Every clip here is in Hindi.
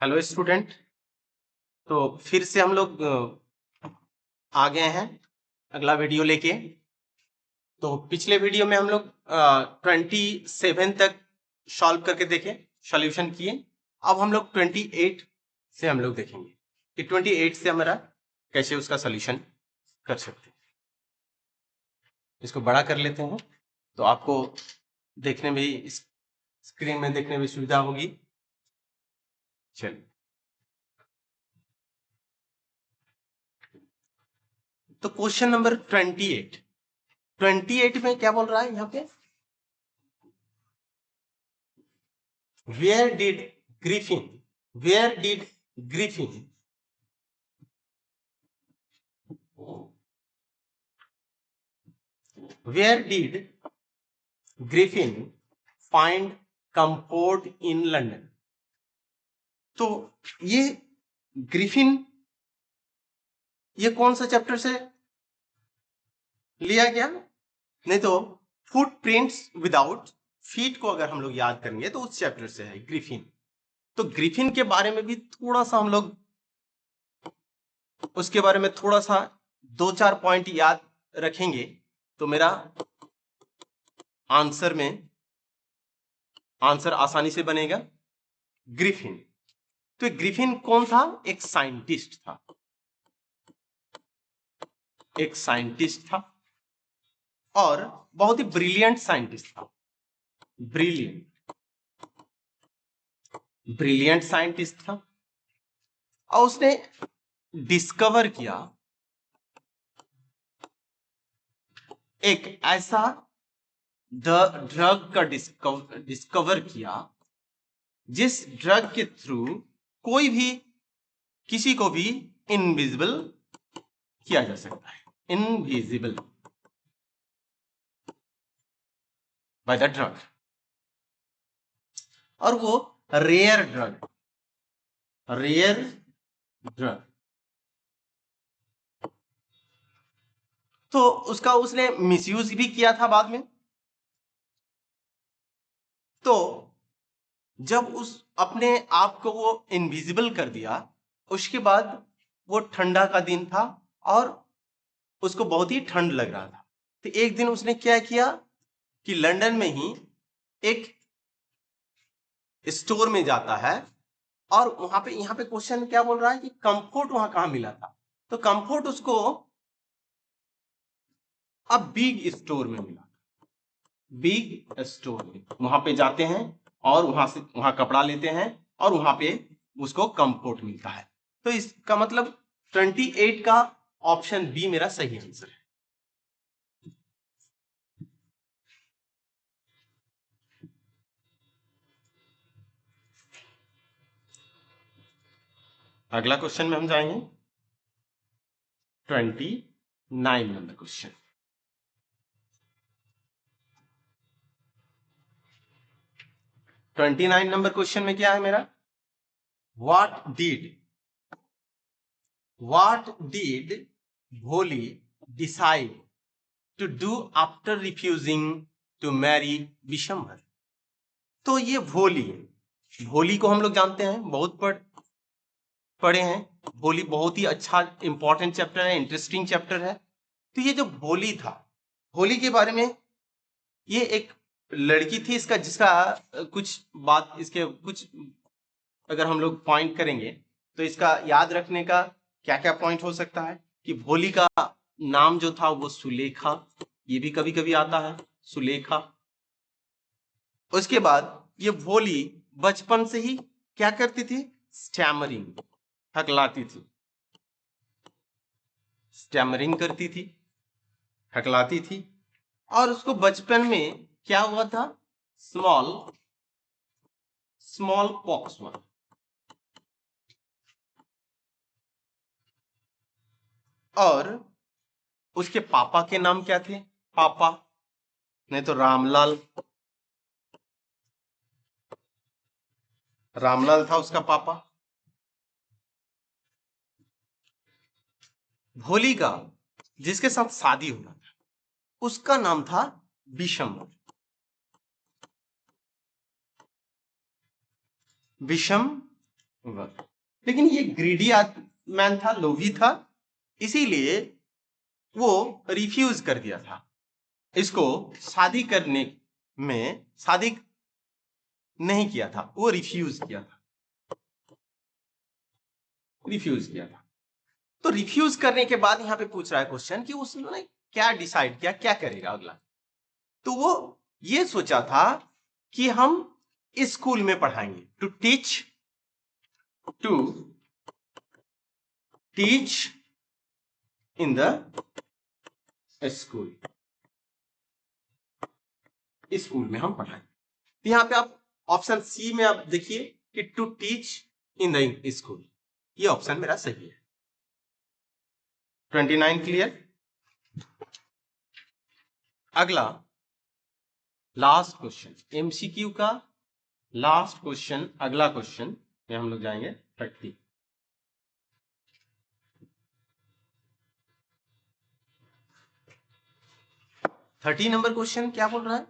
Hello student. तो फिर से हम लोग आ गए हैं अगला वीडियो लेके। तो पिछले वीडियो में हम लोग 27 तक सॉल्व करके देखे, सॉल्यूशन किए। अब हम लोग 28 से हम लोग देखेंगे कि 28 से हमारा कैसे उसका सॉल्यूशन कर सकते हैं। इसको बड़ा कर लेते हैं तो आपको देखने में भी, स्क्रीन में देखने में सुविधा होगी। चलिए, तो क्वेश्चन नंबर 28 में क्या बोल रहा है यहाँ पे, Where did Griffin, where did Griffin where did Griffin find comfort in London? तो ये ग्रिफिन, ये कौन सा चैप्टर से लिया गया? नहीं तो फुटप्रिंट्स विदाउट फीट को अगर हम लोग याद करेंगे तो उस चैप्टर से है ग्रिफिन। तो ग्रिफिन के बारे में भी थोड़ा सा हम लोग उसके बारे में थोड़ा सा 2-4 पॉइंट याद रखेंगे तो मेरा आंसर आसानी से बनेगा। ग्रिफिन, तो ग्रिफिन कौन था? एक साइंटिस्ट था, एक साइंटिस्ट था और बहुत ही ब्रिलियंट साइंटिस्ट था। ब्रिलियंट साइंटिस्ट था और उसने डिस्कवर किया एक ऐसा ड्रग का डिस्कवर किया जिस ड्रग के थ्रू कोई भी किसी को भी इनविजिबल किया जा सकता है, इनविजिबल बाय द ड्रग। और वो रेयर ड्रग तो उसका उसने मिसयूज भी किया था बाद में। तो जब उस अपने आप को वो इनविजिबल कर दिया, उसके बाद वो ठंडा का दिन था और उसको बहुत ही ठंड लग रहा था। तो एक दिन उसने क्या किया कि लंदन में ही एक स्टोर में जाता है और वहां पे, यहाँ पे क्वेश्चन क्या बोल रहा है कि कंफर्ट वहां कहां मिला था? तो कंफर्ट उसको अब बिग स्टोर में मिला। बिग स्टोर में वहां पे जाते हैं और वहां कपड़ा लेते हैं और वहां पे उसको कंफर्ट मिलता है। तो इसका मतलब 28 का ऑप्शन बी मेरा सही आंसर है। अगला क्वेश्चन में हम जाएंगे 29 नंबर क्वेश्चन। 29 नंबर क्वेश्चन में क्या है मेरा? What did Bholi decide to do after refusing to marry Vishambhar? तो ये भोली को हम लोग जानते हैं, बहुत पढ़े हैं। भोली बहुत ही अच्छा इंपॉर्टेंट चैप्टर है, इंटरेस्टिंग चैप्टर है। तो ये जो भोली था, भोली के बारे में, ये एक लड़की थी इसका, जिसका कुछ बात, इसके कुछ अगर हम लोग पॉइंट करेंगे तो इसका याद रखने का क्या क्या पॉइंट हो सकता है कि भोली का नाम जो था वो सुलेखा, ये भी कभी कभी आता है, सुलेखा। उसके बाद ये भोली बचपन से ही क्या करती थी? स्टैमरिंग, हकलाती थी, स्टैमरिंग करती थी, हकलाती थी। और उसको बचपन में क्या हुआ था? स्मॉल पॉक्स हुआ। और उसके पापा के नाम क्या थे? पापा नहीं तो रामलाल था उसका पापा। भोली का जिसके साथ शादी हुआ था उसका नाम था विषम लेकिन ये ग्रीडी मैन था, लोभी था, इसीलिए वो रिफ्यूज कर दिया था। इसको शादी करने में शादी नहीं किया था, वो रिफ्यूज किया था, रिफ्यूज किया था। तो रिफ्यूज करने के बाद यहां पे पूछ रहा है क्वेश्चन कि उसने क्या डिसाइड किया, क्या करेगा अगला। तो वो ये सोचा था कि हम स्कूल में पढ़ाएंगे, to teach in the school, school में हम पढ़ाएंगे। तो यहां पे आप ऑप्शन सी में आप देखिए कि to teach in the school, ये ऑप्शन मेरा सही है। 29 क्लियर। अगला लास्ट क्वेश्चन, एमसीक्यू का लास्ट क्वेश्चन, अगला क्वेश्चन में हम लोग जाएंगे 30 नंबर क्वेश्चन। क्या बोल रहा है?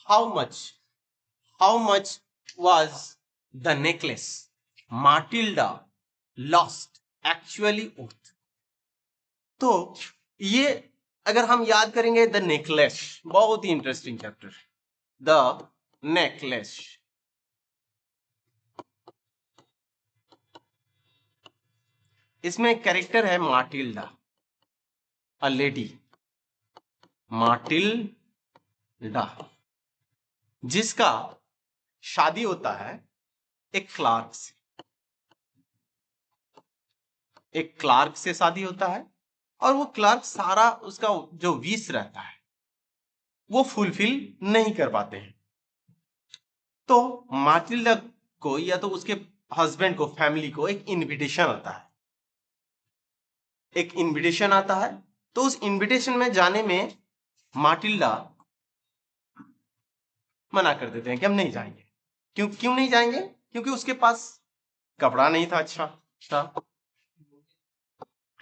How much was the necklace माटिल्डा lost actually worth. तो ये अगर हम याद करेंगे, द नेकलेस बहुत ही इंटरेस्टिंग चैप्टर, द नेकलेस। इसमें कैरेक्टर है माटिल्डा, अ लेडी, माटिल्डा, जिसका शादी होता है एक क्लार्क से, एक क्लार्क से शादी होता है, और वो क्लार्क सारा उसका जो विश रहता है वो फुलफिल नहीं कर पाते हैं। तो माटिल्डा को या तो उसके हस्बैंड को, फैमिली को एक इनविटेशन आता है, एक इनविटेशन आता है। तो उस इनविटेशन में जाने में माटिल्डा मना कर देते हैं कि हम नहीं जाएंगे। क्यों नहीं जाएंगे? क्योंकि उसके पास कपड़ा नहीं था, अच्छा था,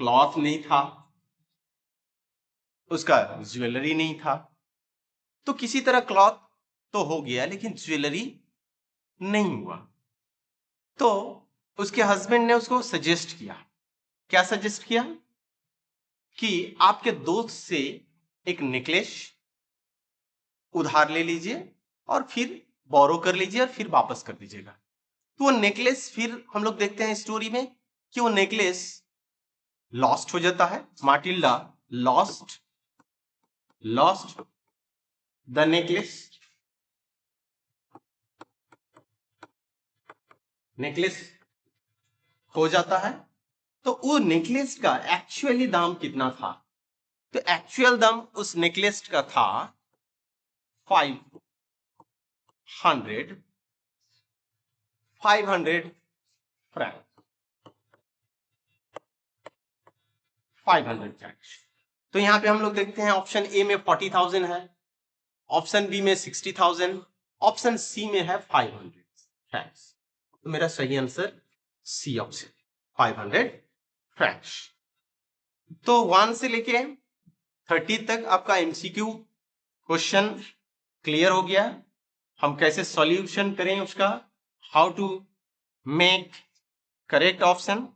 क्लॉथ नहीं था, उसका ज्वेलरी नहीं था। तो किसी तरह क्लॉथ तो हो गया लेकिन ज्वेलरी नहीं हुआ। तो उसके हस्बैंड ने उसको सजेस्ट किया, क्या सजेस्ट किया? कि आपके दोस्त से एक नेकलेस उधार ले लीजिए और फिर बोरो कर लीजिए और फिर वापस कर दीजिएगा। तो वो नेकलेस, फिर हम लोग देखते हैं स्टोरी में कि वो नेकलेस लॉस्ट हो जाता है। माटिल्डा लॉस्ट द नेकलेस, नेकलेस खो जाता है। तो वो नेकलेस का एक्चुअली दाम कितना था? तो एक्चुअल दाम उस नेकलेस का था 500 फ्रैंक, 500 फ्रैंक। तो यहां पे हम लोग देखते हैं ऑप्शन ए में 40,000 है, ऑप्शन बी में 60,000, ऑप्शन सी में है 500 फ्रैंक्स। तो मेरा सही आंसर सी ऑप्शन, 500 फ्रैंक्स। तो 1 से लेके 30 तक आपका एमसीक्यू क्वेश्चन क्लियर हो गया। हम कैसे सॉल्यूशन करें उसका, how to make correct option,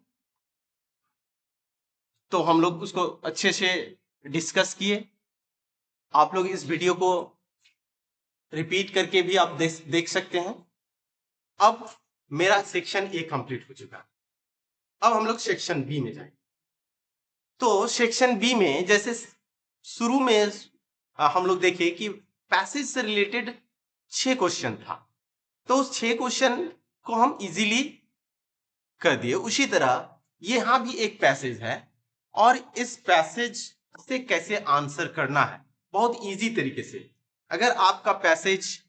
तो हम लोग उसको अच्छे से डिस्कस किए। आप लोग इस वीडियो को रिपीट करके भी आप देख सकते हैं। अब मेरा सेक्शन ए कंप्लीट हो चुका है। अब हम लोग सेक्शन बी में जाएंगे। तो सेक्शन बी में जैसे शुरू में हम लोग देखे कि पैसेज से रिलेटेड 6 क्वेश्चन था, तो उस 6 क्वेश्चन को हम इजीली कर दिए। उसी तरह यहां भी एक पैसेज है और इस पैसेज से कैसे आंसर करना है बहुत इजी तरीके से। अगर आपका पैसेज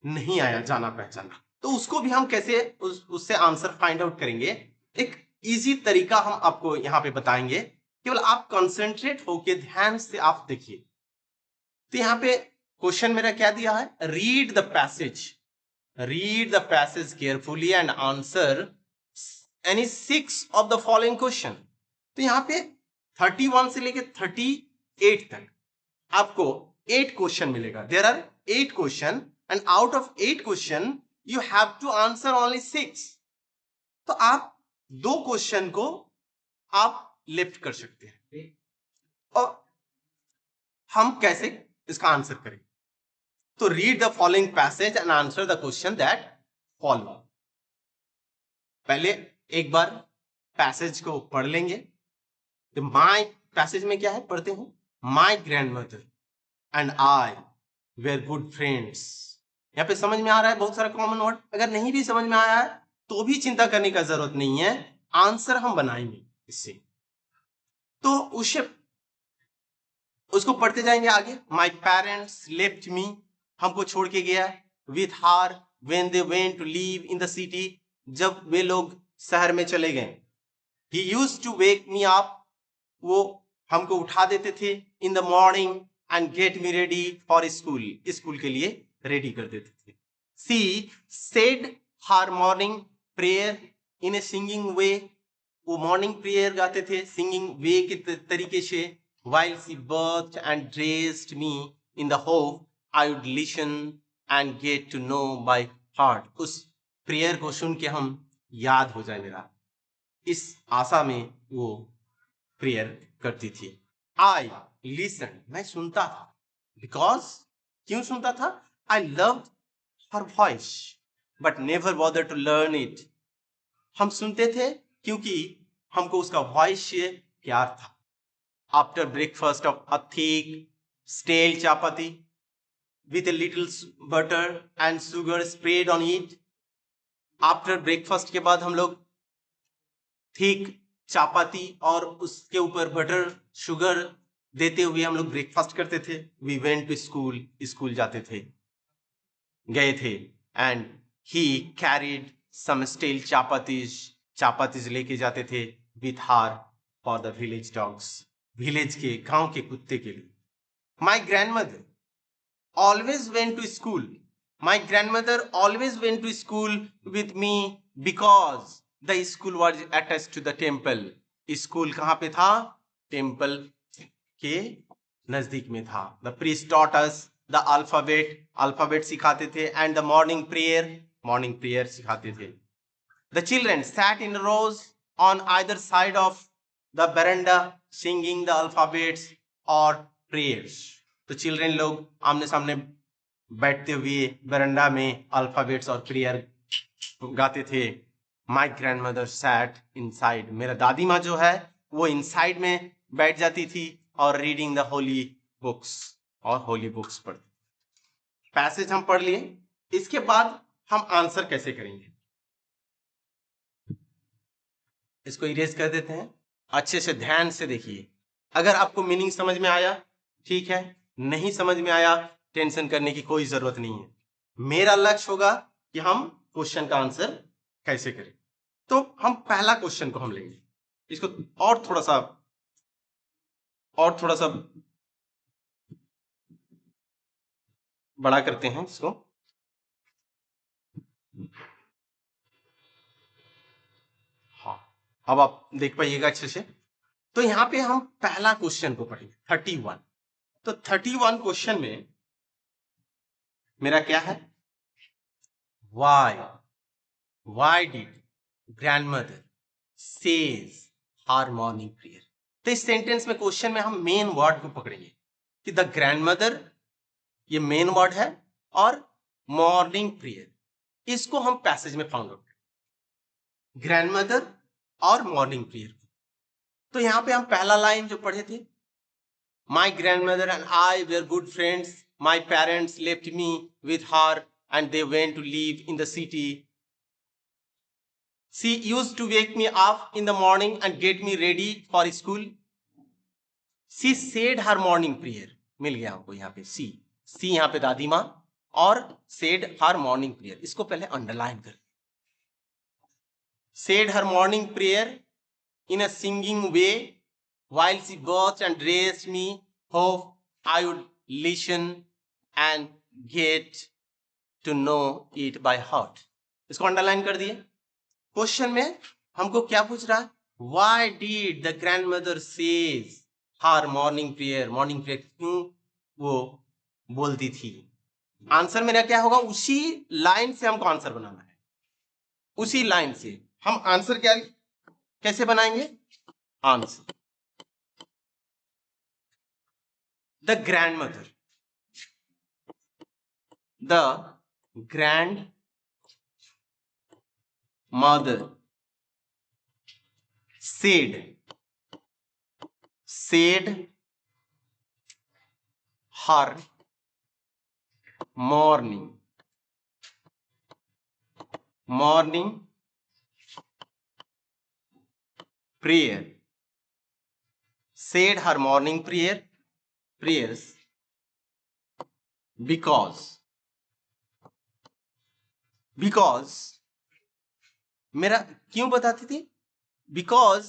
नहीं आया जाना पहचाना, तो उसको भी हम कैसे उससे आंसर फाइंड आउट करेंगे, एक इजी तरीका हम आपको यहां पे बताएंगे। केवल आप कंसंट्रेट होके ध्यान से आप देखिए। तो यहां पे क्वेश्चन मेरा क्या दिया है? Read the passage carefully and answer any 6 of the following question. तो यहां पे 31 से लेके 38 तक आपको 8 क्वेश्चन मिलेगा। There are 8 question and out of 8 question you have to answer only 6। तो आप 2 क्वेश्चन को आप लेफ्ट कर सकते हैं। और हम कैसे इसका आंसर करें? तो read the following passage and answer the question that follow. पहले एक बार पैसेज को पढ़ लेंगे। तो माय पैसेज में क्या है, पढ़ते हैं। My grandmother and I were good friends. यहाँ पे समझ में आ रहा है बहुत सारा कॉमन वर्ड। अगर नहीं भी समझ में आया है तो भी चिंता करने का जरूरत नहीं है, आंसर हम बनाएंगे इससे। तो उसको पढ़ते जाएंगे आगे। माय पेरेंट्स लेफ्ट मी, हमको छोड़ के गया। With her when they went to live in the city, जब वे लोग शहर में चले गए। He used to wake me up, वो हमको उठा देते थे। In the morning and get me ready for school, school के लिए रेडी कर देते थे। She said her morning prayer in a singing way, वो मॉर्निंग प्रेयर गाते थे सिंगिंग वे के तरीके से। while she bathed and dressed me in the hope I would listen and get to know by heart, उस प्रेयर को सुन के हम याद हो जाए मेरा, इस आशा में वो प्रेयर करती थी। I listened, मैं सुनता था। because, क्यों सुनता था? I loved her voice but never bothered to learn it, हम सुनते थे क्योंकि हमको उसका वॉइस से प्यार था। After breakfast of a thick stale chapati with a little butter and sugar sprayed on it, after breakfast के बाद हम लोग थिक चापाती और उसके ऊपर बटर शुगर देते हुए हम लोग ब्रेकफास्ट करते थे। We went to school, school जाते थे, गए थे। And he carried some stale chapatis, chapatis लेके जाते थे। With her for the village dogs, village के गांव के कुत्ते के लिए। My grandmother always went to school, my grandmother always went to school with me because the school was attached to the temple, school कहां पे था? टेम्पल के नजदीक में था। The priest taught us the alphabet, alphabet सिखाते थे। And the morning prayer, morning prayer सिखाते थे। The children sat in rows on either side of the verandah singing the alphabets और प्रेयर्स, तो चिल्ड्रेन लोग आमने सामने बैठते हुए बरंडा में अल्फाबेट्स और प्रेयर गाते थे। My grandmother sat inside, मेरा दादी माँ जो है वो इनसाइड में बैठ जाती थी और रीडिंग द होली बुक्स, और होली बुक्स पढ़ती। पैसेज हम पढ़ लिए, इसके बाद हम आंसर कैसे करेंगे इसको इरेज कर देते हैं। अच्छे से ध्यान से देखिए। अगर आपको मीनिंग समझ में आया ठीक है, नहीं समझ में आया टेंशन करने की कोई जरूरत नहीं है। मेरा लक्ष्य होगा कि हम क्वेश्चन का आंसर कैसे करें। तो हम पहला क्वेश्चन को हम लेंगे, इसको और थोड़ा सा बड़ा करते हैं इसको। हाँ, अब आप देख पाइएगा अच्छे से। तो यहाँ पे हम पहला क्वेश्चन को पढ़ेंगे 31। तो 31 क्वेश्चन में मेरा क्या है? Why did grandmother says her morning prayer? तो इस सेंटेंस में क्वेश्चन में हम मेन वर्ड को पकड़ेंगे कि द ग्रैंडमदर, ये मेन वर्ड है, और मॉर्निंग प्रेयर, इसको हम पैसेज में फाउंड आउट करेंगे, ग्रैंडमदर और मॉर्निंग प्रेयर। तो यहां पे हम पहला लाइन जो पढ़े थे, my grandmother and I were good friends, my parents left me with her and they went to live in the city. She used to wake me up in the morning and get me ready for school. She said her morning prayer. मिल गया हमको यहाँ पे सी यहाँ पे दादी माँ और said her morning prayer, इसको पहले अंडरलाइन कर। said her morning prayer in a singing way while she bathed and dressed me, hope I would listen and get to know it by heart. इसको अंडरलाइन कर दिए। क्वेश्चन में हमको क्या पूछ रहा है? Why did the grandmother says her morning prayer? Morning prayer क्यों वो बोलती थी? आंसर मेरा क्या होगा, उसी लाइन से हमको आंसर बनाना है, उसी लाइन से हम आंसर क्या कैसे बनाएंगे, answer the grandmother, the grand mother said her morning prayer, said her morning prayers because मेरा क्यों बताती थी, बिकॉज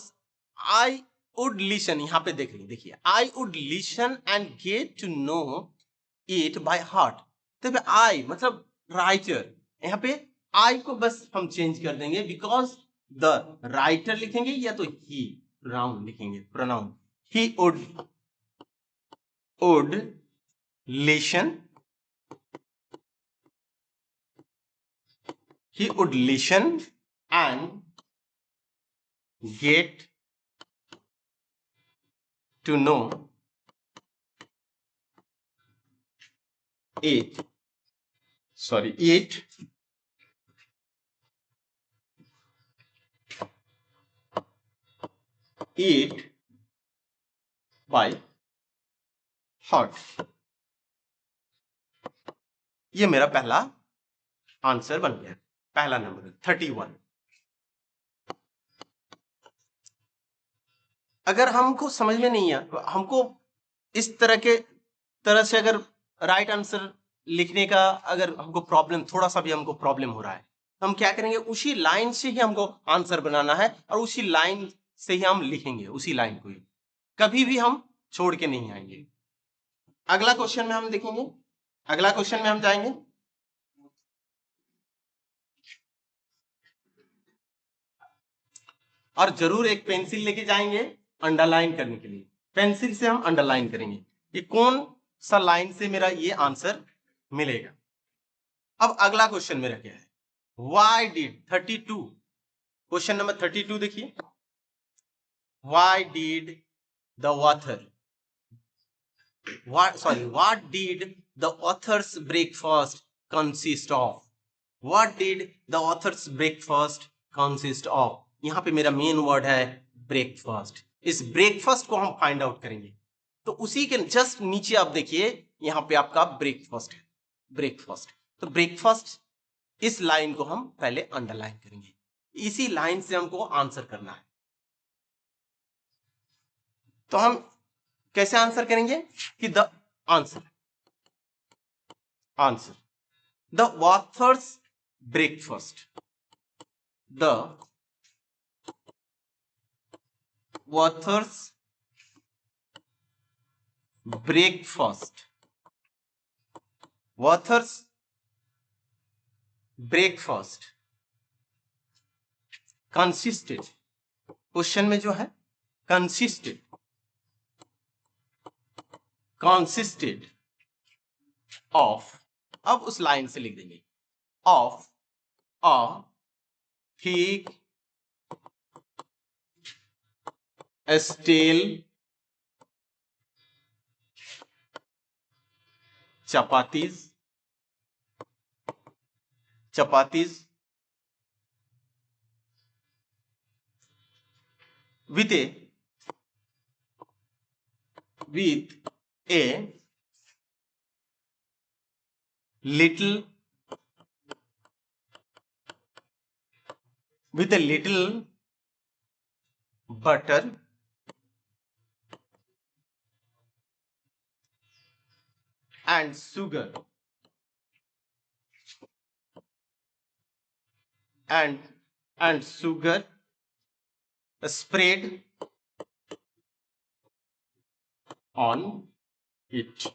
आई वुड लिसन, यहां पे देख रही देखिए, I would listen and get to know it by heart. तो आई मतलब राइटर, यहाँ पे आई को बस हम चेंज कर देंगे, बिकॉज द राइटर लिखेंगे या तो ही प्रोनाउन लिखेंगे, pronoun he would listen, he would listen and get to know it by heart। ये मेरा पहला आंसर बन गया, पहला नंबर 31। अगर हमको समझ में नहीं है, हमको इस तरह से अगर राइट आंसर लिखने का अगर हमको प्रॉब्लम, थोड़ा सा भी हमको प्रॉब्लम हो रहा है, तो हम क्या करेंगे, उसी लाइन से ही हमको आंसर बनाना है और उसी लाइन से ही हम लिखेंगे, उसी लाइन को ही, कभी भी हम छोड़ के नहीं आएंगे। अगला क्वेश्चन में हम देखेंगे, अगला क्वेश्चन में हम जाएंगे, और जरूर एक पेंसिल लेके जाएंगे अंडरलाइन करने के लिए, पेंसिल से हम अंडरलाइन करेंगे ये कौन सा लाइन से मेरा ये आंसर मिलेगा। अब अगला क्वेश्चन मेरा क्या है, वाई डिड 32, क्वेश्चन नंबर 32 देखिए, why did the author, what did the author's breakfast consist of, what did the author's breakfast consist of, यहां पे मेरा मेन वर्ड है ब्रेकफास्ट। इस ब्रेकफास्ट को हम फाइंड आउट करेंगे, तो उसी के जस्ट नीचे आप देखिए, यहां पे आपका ब्रेकफास्ट है, ब्रेकफास्ट। तो ब्रेकफास्ट इस लाइन को हम पहले अंडरलाइन करेंगे, इसी लाइन से हमको आंसर करना है। तो हम कैसे आंसर करेंगे कि the answer the author's breakfast, the author's breakfast, authors breakfast consisted, question में जो है कंसिस्टेड ऑफ, अब उस लाइन से लिख देंगे, of a thick steel chapatis with a little butter and sugar spread on it।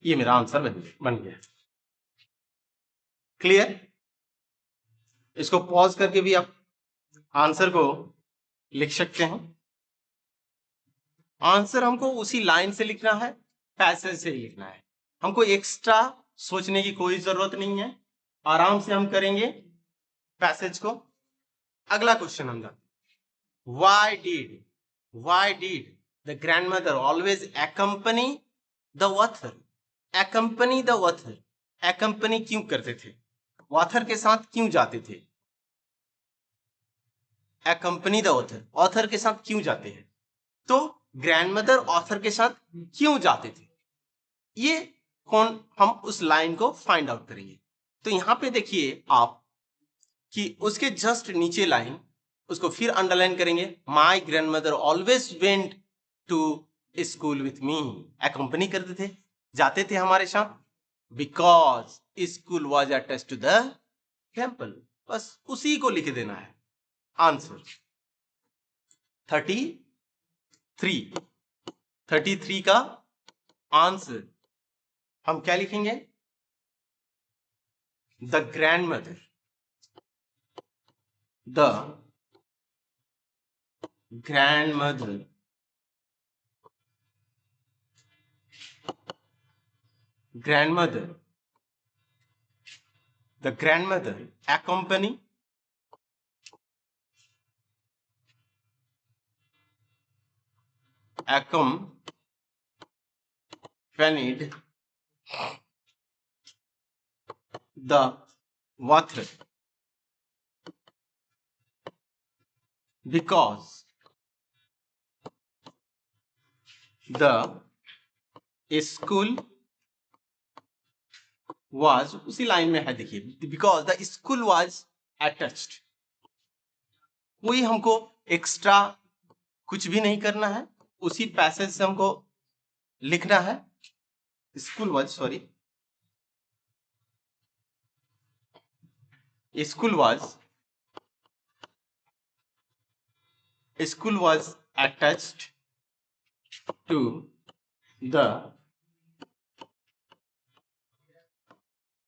ये मेरा आंसर बन गया। क्लियर? इसको पॉज करके भी आप आंसर को लिख सकते हैं। आंसर हमको उसी लाइन से लिखना है, पैसेज से ही लिखना है। हमको एक्स्ट्रा सोचने की कोई जरूरत नहीं है, आराम से हम करेंगे पैसेज को। अगला क्वेश्चन हम जाते, why did the grandmother always accompany the author? accompany the author, accompany क्यों करते थे, ऑथर के साथ क्यों जाते थे? accompany द ऑथर, ऑथर के साथ क्यों जाते हैं? तो ग्रैंडमदर ऑथर के साथ क्यों जाते थे, ये कौन, हम उस लाइन को फाइंड आउट करेंगे। तो यहां पे देखिए आप कि उसके जस्ट नीचे लाइन, उसको फिर अंडरलाइन करेंगे, my grandmother always went to school with me, accompany करते थे, जाते थे हमारे साथ, because school was attached to the temple. बस उसी को लिख देना है। आंसर 33 का आंसर हम क्या लिखेंगे, the grandmother, the grandmother the grandmother accompanied the author because the school was, उसी लाइन में है देखिए, because the school was attached। कोई हमको एक्स्ट्रा कुछ भी नहीं करना है, उसी पैसेज से हमको लिखना है, school was, sorry, school was attached to the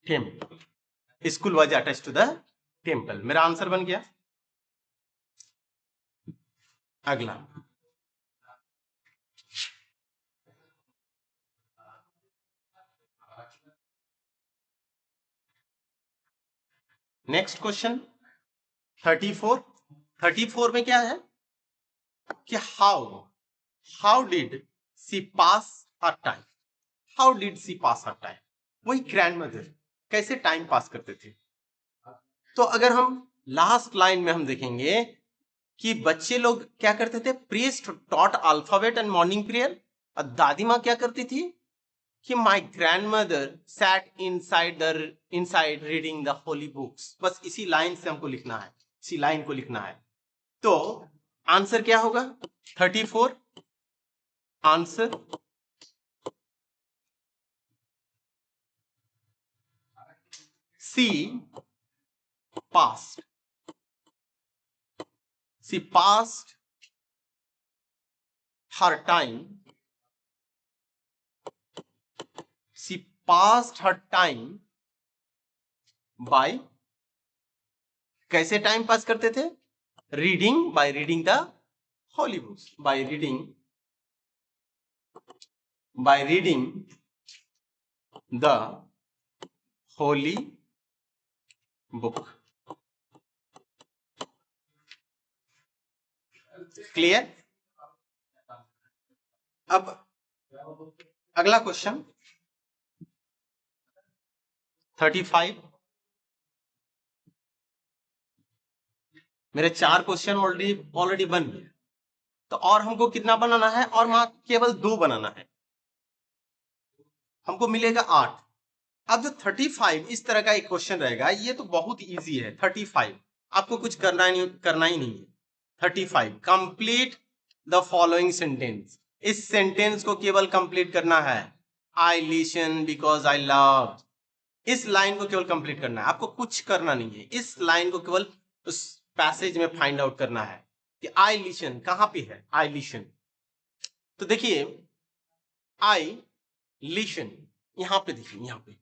temple, school was attached to the temple। मेरा आंसर बन गया। अगला, नेक्स्ट क्वेश्चन 34 में क्या है कि how did she pass her time, how did she pass her time, वही ग्रैंडमदर कैसे टाइम पास करते थे। तो अगर हम लास्ट लाइन में हम देखेंगे कि बच्चे लोग क्या करते थे, priest taught alphabet and morning prayer, और दादी माँ क्या करती थी कि my grandmother sat inside reading the holy books. बस इसी लाइन से हमको लिखना है, इसी लाइन को लिखना है। तो आंसर क्या होगा 34, आंसर सी पास्ट, सी पास्ट हर टाइम, सी पास्ट हर टाइम बाय, कैसे टाइम पास करते थे, reading, by reading the holy books, by reading the holy book. Clear. अब अगला क्वेश्चन 35, मेरे 4 क्वेश्चन ऑलरेडी बन गए, तो और हमको कितना बनाना है, और वहां केवल 2 बनाना है, हमको मिलेगा 8। अब जो 35 इस तरह का एक क्वेश्चन रहेगा, ये तो बहुत इजी है। 35 आपको कुछ करना ही नहीं है। 35 कंप्लीट द फॉलोइंग सेंटेंस, इस सेंटेंस को केवल कंप्लीट करना है। I listen because I love, इस लाइन को केवल कंप्लीट करना है, आपको कुछ करना नहीं है, इस लाइन को केवल उस पैसेज में फाइंड आउट करना है कि आई लिसन कहां पे है, आई लिसन। तो देखिए आई लिसन, यहां पे देखिए, यहां पे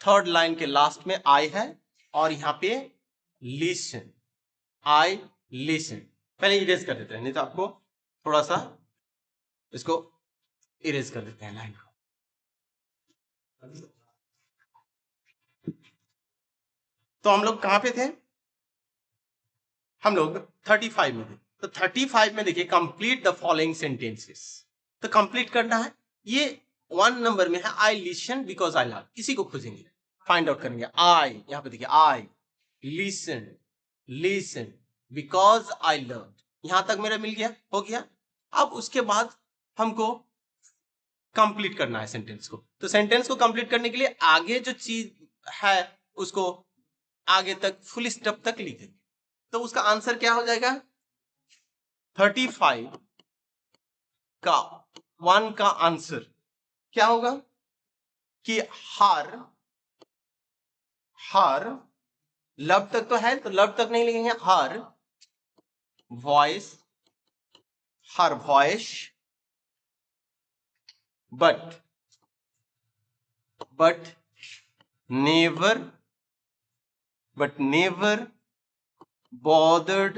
थर्ड लाइन के लास्ट में आई है, और यहां पे लिसन, आई लिसन। पहले इरेज कर देते हैं, नहीं तो आपको थोड़ा सा इसको इरेज कर देते हैं लाइन को। तो हम लोग कहां पे थे? हम लोग 35 में थे। तो 35 में देखिए कंप्लीट द फॉलोइंग सेंटेंसेस। तो कंप्लीट करना है। ये 1 नंबर में है I listen because I love, इसी को खोजेंगे, फाइंड आउट करेंगे। आई, यहां पे देखिए I listen, listen because I love, यहां तक मेरा मिल गया, हो गया। अब उसके बाद हमको कंप्लीट करना है सेंटेंस को। तो सेंटेंस को कंप्लीट करने के लिए आगे जो चीज है उसको आगे तक फुल स्टॉप तक लिखेंगे। तो उसका आंसर क्या हो जाएगा? 35 का 1 का आंसर क्या होगा कि हर, हर लव तक तो है, तो लव तक नहीं लिखेंगे, her voice, her voice but never bothered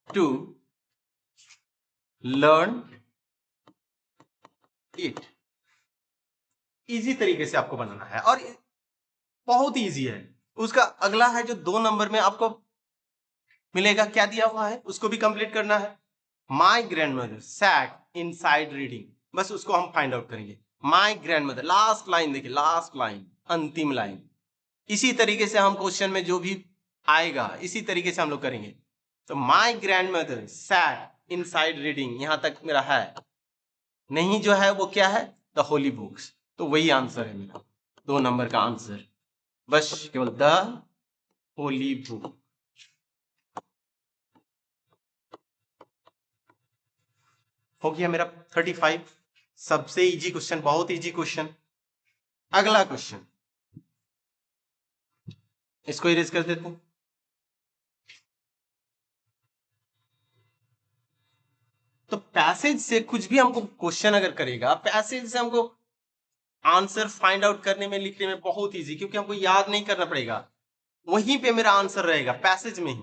to learn it। Easy तरीके से आपको बनाना है और बहुत इजी है। उसका अगला है जो 2 नंबर में आपको मिलेगा, क्या दिया हुआ है उसको भी कंप्लीट करना है। माई ग्रैंडमदर सैट इनसाइड रीडिंग, बस उसको हम फाइंड आउट करेंगे। माई ग्रैंडमदर, लास्ट लाइन देखिए, लास्ट लाइन, अंतिम लाइन। इसी तरीके से हम क्वेश्चन में जो भी आएगा इसी तरीके से हम लोग करेंगे। तो माई ग्रैंडमदर सैट इनसाइड रीडिंग, यहां तक मेरा है, नहीं जो है वो क्या है? The holy books. तो वही आंसर है मेरा 2 नंबर का आंसर, बस केवल द होली बुक। हो गया मेरा 35। सबसे इजी क्वेश्चन, बहुत इजी क्वेश्चन। अगला क्वेश्चन, इसको इरेज कर देते हैं। तो पैसेज से कुछ भी हमको क्वेश्चन अगर करेगा, पैसेज से हमको आंसर फाइंड आउट करने में, लिखने में बहुत इजी, क्योंकि हमको याद नहीं करना पड़ेगा, वहीं पे मेरा आंसर रहेगा पैसेज में ही।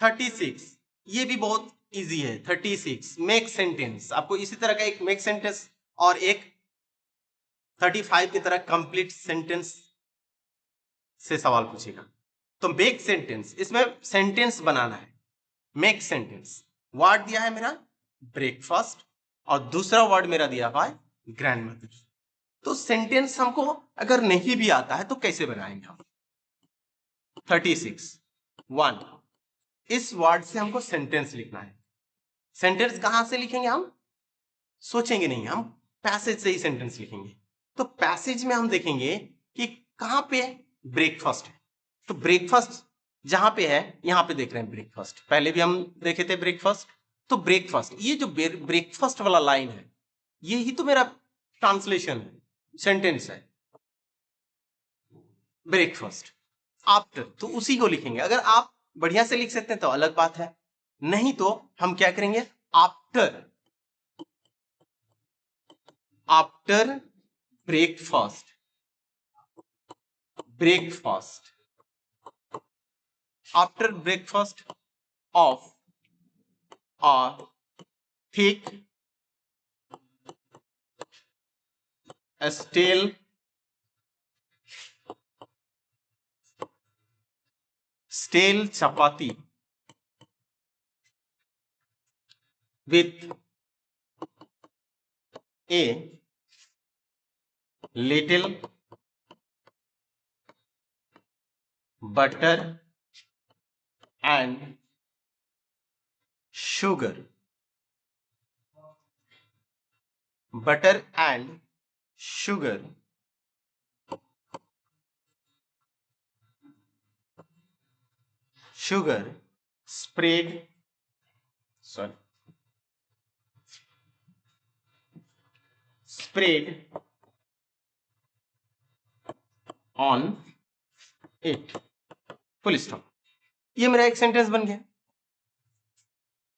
36 ये भी बहुत इजी है। 36 मेक सेंटेंस, आपको इसी तरह का एक मेक सेंटेंस और एक 35 की तरह कंप्लीट सेंटेंस से सवाल पूछेगा। तो मेक सेंटेंस, इसमें सेंटेंस बनाना है। मेक सेंटेंस, वर्ड दिया है मेरा ब्रेकफास्ट और दूसरा वर्ड मेरा दिया हुआ है ग्रैंडमदर। तो सेंटेंस हमको अगर नहीं भी आता है तो कैसे बनाएंगे हम? 36 1, इस वर्ड से हमको सेंटेंस लिखना है। सेंटेंस कहां से लिखेंगे? हम सोचेंगे नहीं, हम पैसेज से ही सेंटेंस लिखेंगे। तो पैसेज में हम देखेंगे कि कहां पे ब्रेकफास्ट है। तो ब्रेकफास्ट जहां पे है, यहां पे देख रहे हैं ब्रेकफास्ट, पहले भी हम देखे थे ब्रेकफास्ट। तो ब्रेकफास्ट, ये जो ब्रेकफास्ट वाला लाइन है, ये ही तो मेरा ट्रांसलेशन है, सेंटेंस है ब्रेकफास्ट। आफ्टर, तो उसी को लिखेंगे। अगर आप बढ़िया से लिख सकते हैं तो अलग बात है, नहीं तो हम क्या करेंगे? After, after breakfast, breakfast, after breakfast of a thick stale chapati with a little butter and sugar, butter and sugar, sugar spread, sorry, spread on it, full stop. ये मेरा एक सेंटेंस बन गया।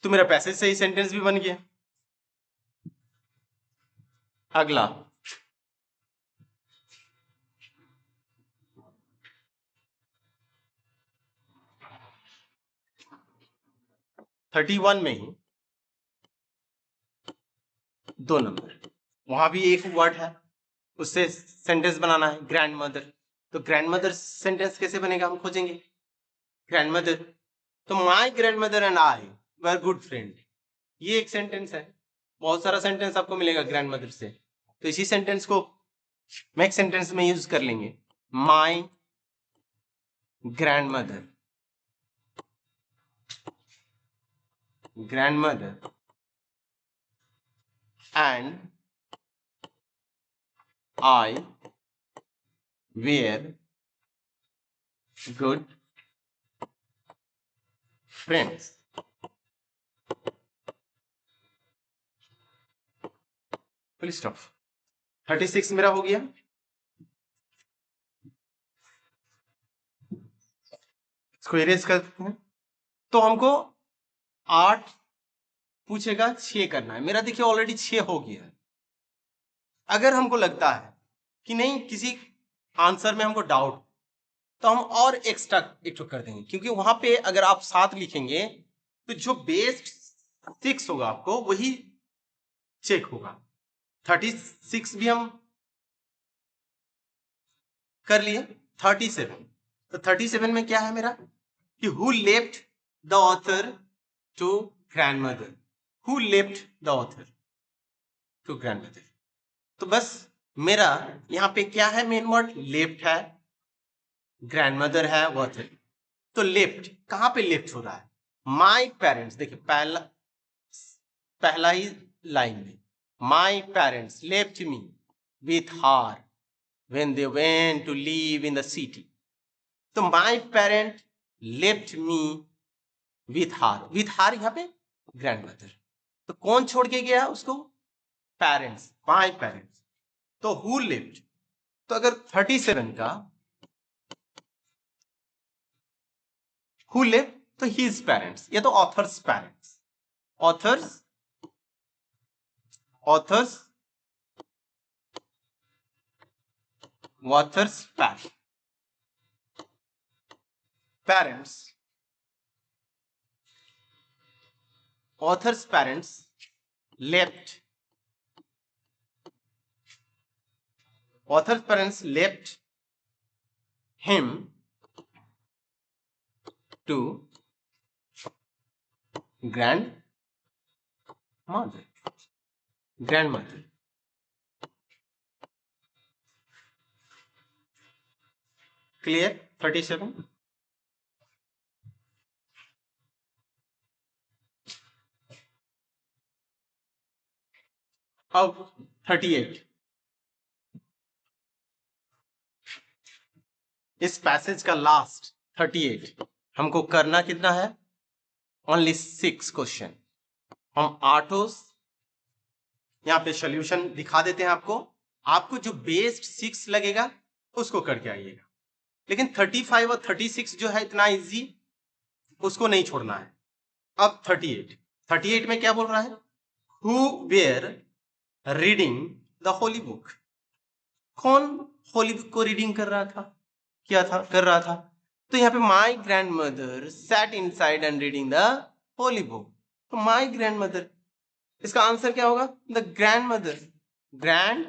तो मेरा पैसेज से ही सेंटेंस भी बन गया। अगला 31 में ही 2 नंबर, वहां भी एक वर्ड है उससे सेंटेंस बनाना है ग्रैंड मदर। तो ग्रैंड मदर सेंटेंस कैसे बनेगा हम खोजेंगे। ग्रैंड मदर, तो my grand mother and I were good friend, ये एक सेंटेंस है। बहुत सारा सेंटेंस आपको मिलेगा ग्रैंड मदर से, तो इसी सेंटेंस को नेक्स्ट सेंटेंस में यूज कर लेंगे। माई grandmother and I were good friends. Full stop. 36 मेरा हो गया। इसको इरेज करते हैं। तो हमको 8 पूछेगा, 6 करना है। मेरा देखिए ऑलरेडी 6 हो गया। अगर हमको लगता है कि नहीं किसी आंसर में हमको डाउट, तो हम और एक्स्ट्रा एक कर देंगे, क्योंकि वहां पे अगर आप 7 लिखेंगे तो जो बेस्ड 6 होगा आपको वही चेक होगा। 36 भी हम कर लिए। 37, तो 37 में क्या है मेरा कि who left the author to grandmother, who left the author to grandmother. तो बस मेरा यहां पे क्या है, मेन वर्ड लेफ्ट है, ग्रैंडमदर है, ऑथर। तो लेफ्ट कहां पे लेफ्ट हो रहा है, माई पेरेंट्स। देखिए पहला ही लाइन में माई पेरेंट्स लेफ्ट मी विथ हार when they went to live in the city. तो my parent left me with her. With her यहाँ पे grandmother. तो कौन छोड़ के गया उसको, parents, my parents. तो who left, तो अगर 37 का who left तो his parents, ये तो author's parents, author's parents, author's parents left, author's parents left him to grandmother. Clear? 37. अब 38, इस पैसेज का लास्ट 38 हमको करना कितना है, ओनली 6 क्वेश्चन। हम 8 यहाँ पे सॉल्यूशन दिखा देते हैं आपको जो बेस्ड 6 लगेगा उसको करके आइएगा। लेकिन 35 और 36 जो है इतना इजी, उसको नहीं छोड़ना है। अब 38 में क्या बोल रहा है, who were reading the holy book. कौन होली बुक को रीडिंग कर रहा था, कर रहा था। तो यहाँ पे my grandmother sat inside and reading the holy book. तो माई ग्रैंड मदर, इसका आंसर क्या होगा, the grandmother, grand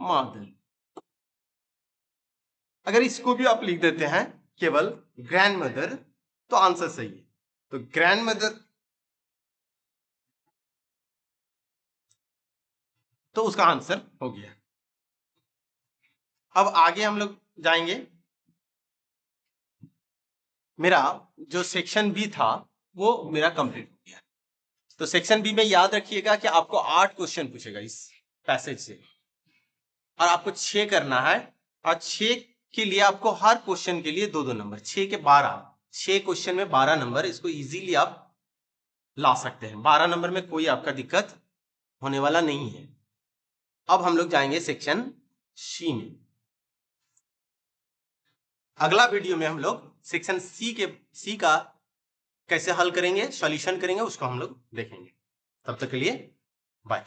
mother. अगर इसको भी आप लिख देते हैं केवल ग्रैंड मदर तो आंसर सही है। तो ग्रैंड मदर, तो उसका आंसर हो गया। अब आगे हम लोग जाएंगे। मेरा जो सेक्शन बी था वो मेरा कंप्लीट हो गया। तो सेक्शन बी में याद रखिएगा कि आपको 8 क्वेश्चन पूछेगा इस पैसेज से, और आपको 6 करना है। और 6 के लिए आपको हर क्वेश्चन के लिए 2-2 नंबर, 6 के 12, 6 क्वेश्चन में 12 नंबर, इसको इजीली आप ला सकते हैं। 12 नंबर में कोई आपका दिक्कत होने वाला नहीं है। अब हम लोग जाएंगे सेक्शन सी में। अगला वीडियो में हम लोग सेक्शन सी का कैसे हल करेंगे, सॉल्यूशन करेंगे, उसको हम लोग देखेंगे। तब तक के लिए बाय।